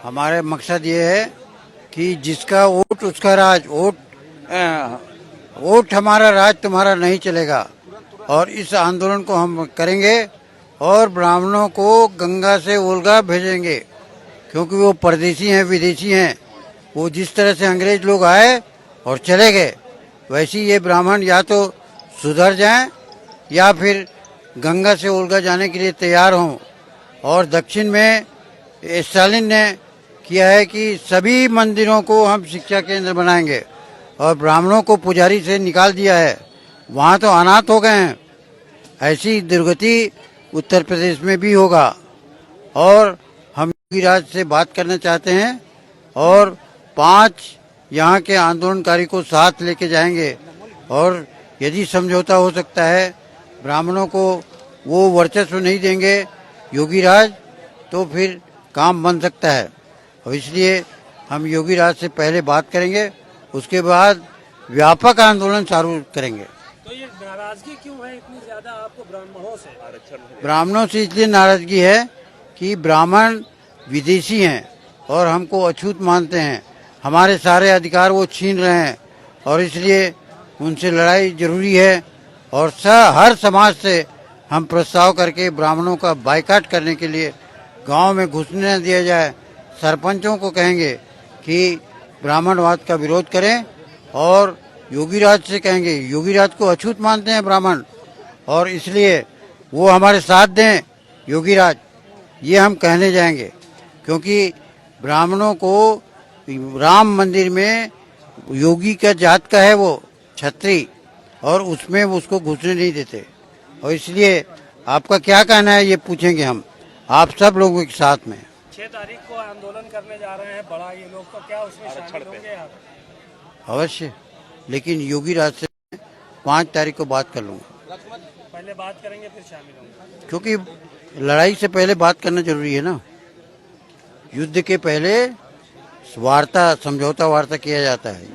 हमारे मकसद ये है कि जिसका वोट उसका राज, वोट हमारा राज तुम्हारा नहीं चलेगा। और इस आंदोलन को हम करेंगे और ब्राह्मणों को गंगा से वोल्गा भेजेंगे, क्योंकि वो परदेसी हैं, विदेशी हैं। वो जिस तरह से अंग्रेज लोग आए और चले गए, वैसे ही ये ब्राह्मण या तो सुधर जाएं या फिर गंगा से वोल्गा जाने के लिए तैयार हों। और दक्षिण में स्टालिन ने किया है कि सभी मंदिरों को हम शिक्षा केंद्र बनाएंगे, और ब्राह्मणों को पुजारी से निकाल दिया है, वहाँ तो अनाथ हो गए हैं। ऐसी दुर्गति उत्तर प्रदेश में भी होगा। और हम योगी राज से बात करना चाहते हैं और 5 यहाँ के आंदोलनकारी को साथ लेके जाएंगे, और यदि समझौता हो सकता है, ब्राह्मणों को वो वर्चस्व नहीं देंगे योगी राज, तो फिर काम बन सकता है। और इसलिए हम योगी राज से पहले बात करेंगे, उसके बाद व्यापक आंदोलन चालू करेंगे। तो ये नाराजगी क्यों है इतनी ज्यादा आपको ब्राह्मणों से? ब्राह्मणों से इसलिए नाराजगी है कि ब्राह्मण विदेशी हैं और हमको अछूत मानते हैं। हमारे सारे अधिकार वो छीन रहे हैं, और इसलिए उनसे लड़ाई जरूरी है। और हर समाज से हम प्रस्ताव करके ब्राह्मणों का बाइकाट करने के लिए गांव में घुसने न दिया जाए। सरपंचों को कहेंगे कि ब्राह्मणवाद का विरोध करें, और योगी राज से कहेंगे, योगी राज को अछूत मानते हैं ब्राह्मण, और इसलिए वो हमारे साथ दें योगी राज, ये हम कहने जाएंगे। क्योंकि ब्राह्मणों को राम मंदिर में योगी का जात का है वो छत्री, और उसमें उसको घुसने नहीं देते। और इसलिए आपका क्या कहना है ये पूछेंगे हम आप सब लोगों के साथ में। 6 तारीख को आंदोलन करने जा रहे हैं बड़ा ये लोग, तो क्या उसमें शामिल होंगे आप? अवश्य, लेकिन योगी राज से 5 तारीख को बात कर लूँगा। पहले बात करेंगे फिर शामिल होंगे, क्योंकि लड़ाई से पहले बात करना जरूरी है ना। युद्ध के पहले वार्ता, समझौता वार्ता किया जाता है।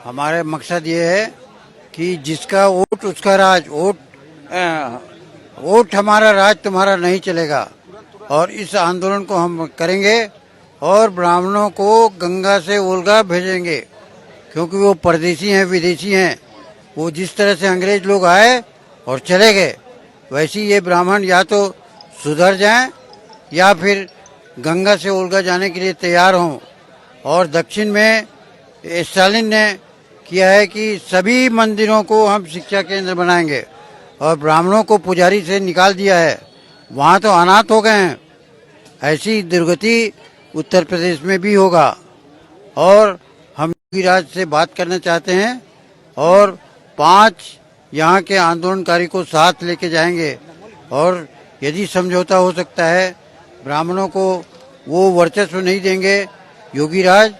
हमारे मकसद ये है कि जिसका वोट उसका राज, वोट हमारा राज तुम्हारा नहीं चलेगा। और इस आंदोलन को हम करेंगे और ब्राह्मणों को गंगा से वोल्गा भेजेंगे, क्योंकि वो परदेसी हैं, विदेशी हैं। वो जिस तरह से अंग्रेज लोग आए और चले गए, वैसे ही ये ब्राह्मण या तो सुधर जाएं या फिर गंगा से वोल्गा जाने के लिए तैयार हों। और दक्षिण में स्टालिन ने किया है कि सभी मंदिरों को हम शिक्षा केंद्र बनाएंगे, और ब्राह्मणों को पुजारी से निकाल दिया है, वहाँ तो अनाथ हो गए हैं। ऐसी दुर्गति उत्तर प्रदेश में भी होगा। और हम योगी राज से बात करना चाहते हैं और 5 यहाँ के आंदोलनकारी को साथ लेके जाएंगे, और यदि समझौता हो सकता है, ब्राह्मणों को वो वर्चस्व नहीं देंगे योगी राज,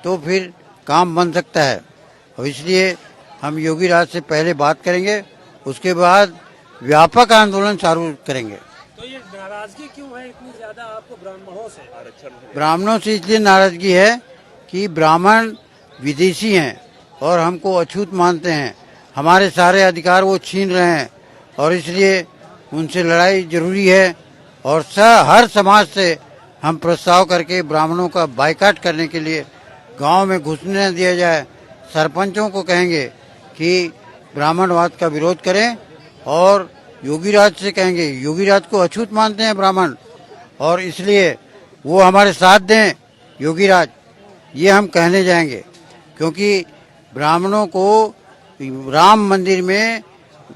तो फिर काम बन सकता है। और इसलिए हम योगी राज से पहले बात करेंगे, उसके बाद व्यापक आंदोलन चालू करेंगे। तो ये नाराजगी क्यों है इतनी ज्यादा आपको ब्राह्मणों से? ब्राह्मणों से इसलिए नाराजगी है कि ब्राह्मण विदेशी हैं और हमको अछूत मानते हैं। हमारे सारे अधिकार वो छीन रहे हैं, और इसलिए उनसे लड़ाई जरूरी है। और हर समाज से हम प्रस्ताव करके ब्राह्मणों का बाइकाट करने के लिए गांव में घुसने न दिया जाए। सरपंचों को कहेंगे कि ब्राह्मणवाद का विरोध करें, और योगी राज से कहेंगे, योगी राज को अछूत मानते हैं ब्राह्मण, और इसलिए वो हमारे साथ दें योगी राज, ये हम कहने जाएंगे। क्योंकि ब्राह्मणों को राम मंदिर में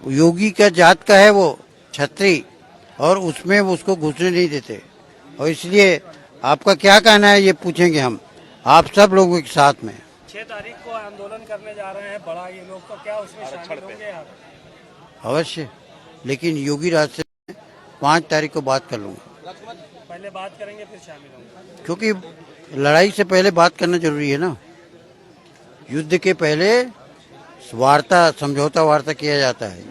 योगी का जात का है वो छत्री, और उसमें उसको घुसने नहीं देते। और इसलिए आपका क्या कहना है ये पूछेंगे हम आप सब लोगों के साथ में। 6 तारीख को आंदोलन करने जा रहे हैं बड़ा ये लोग, तो क्या उसमें शामिल होंगे आप? अवश्य, लेकिन योगी राज से 5 तारीख को बात कर लूँगा। पहले बात करेंगे फिर शामिल होंगे, क्योंकि लड़ाई से पहले बात करना जरूरी है ना। युद्ध के पहले वार्ता, समझौता वार्ता किया जाता है।